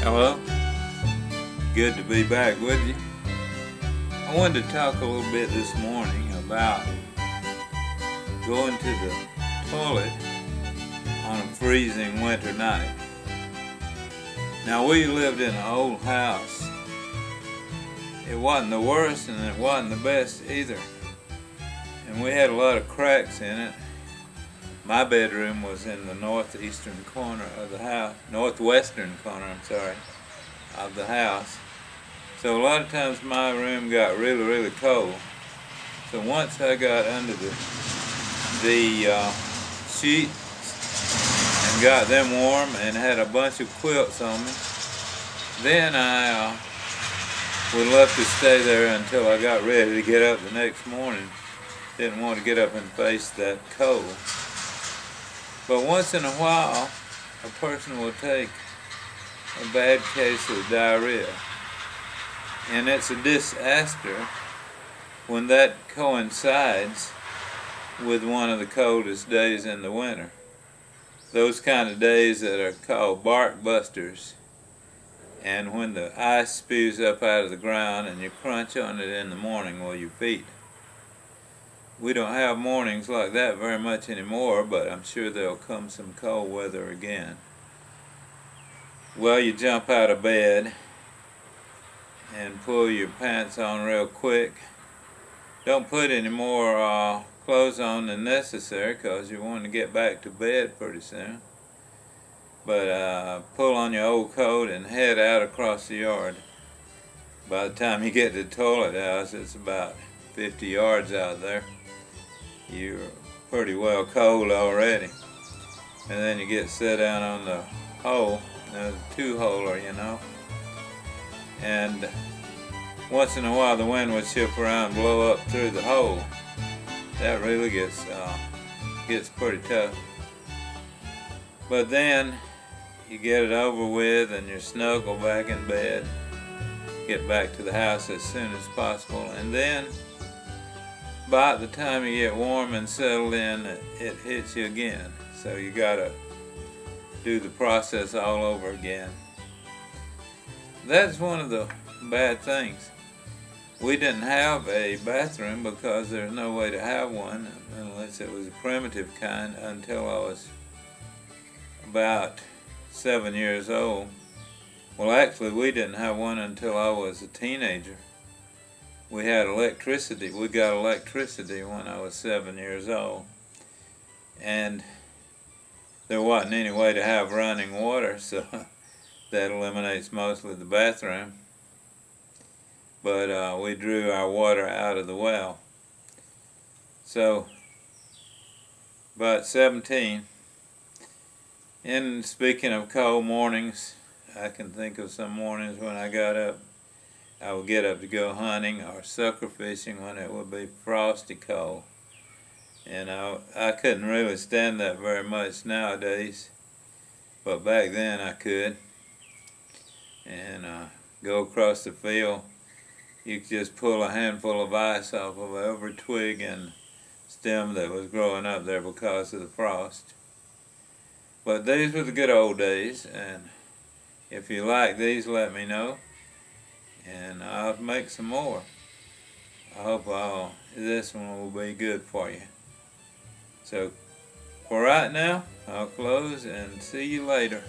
Hello, good to be back with you. I wanted to talk a little bit this morning about going to the toilet on a freezing winter night. Now, we lived in an old house. It wasn't the worst and it wasn't the best either. And we had a lot of cracks in it. My bedroom was in the northwestern corner of the house, of the house. So a lot of times my room got really cold. So once I got under the sheets and got them warm and had a bunch of quilts on me, then I would love to stay there until I got ready to get up the next morning. Didn't want to get up and face that cold. But once in a while, a person will take a bad case of diarrhea. And it's a disaster when that coincides with one of the coldest days in the winter. Those kind of days that are called bark busters. And when the ice spews up out of the ground and you crunch on it in the morning with your feet. We don't have mornings like that very much anymore, but I'm sure there'll come some cold weather again. Well, you jump out of bed and pull your pants on real quick. Don't put any more clothes on than necessary because you want to get back to bed pretty soon. But pull on your old coat and head out across the yard. By the time you get to the toilet house, it's about 50 yards out there. You're pretty well cold already. And then you get set down on the hole, the two-holer, you know. And once in a while the wind would shift around and blow up through the hole. That really gets pretty tough. But then you get it over with and you snuggle back in bed, get back to the house as soon as possible, and then by the time you get warm and settled in, it hits you again. So you gotta do the process all over again. That's one of the bad things. We didn't have a bathroom because there's no way to have one unless it was a primitive kind until I was about 7 years old. Well, actually, we didn't have one until I was a teenager. We had electricity. We got electricity when I was 7 years old. And there wasn't any way to have running water, so that eliminates mostly the bathroom. But we drew our water out of the well. So, about 17. And speaking of cold mornings, I can think of some mornings when I got up. I would get up to go hunting or sucker fishing when it would be frosty cold. And I couldn't really stand that very much nowadays, but back then I could. And go across the field, you could just pull a handful of ice off of every twig and stem that was growing up there because of the frost. But these were the good old days, and if you like these, let me know. And I'll make some more. I hope this one will be good for you. So, for right now, I'll close and see you later.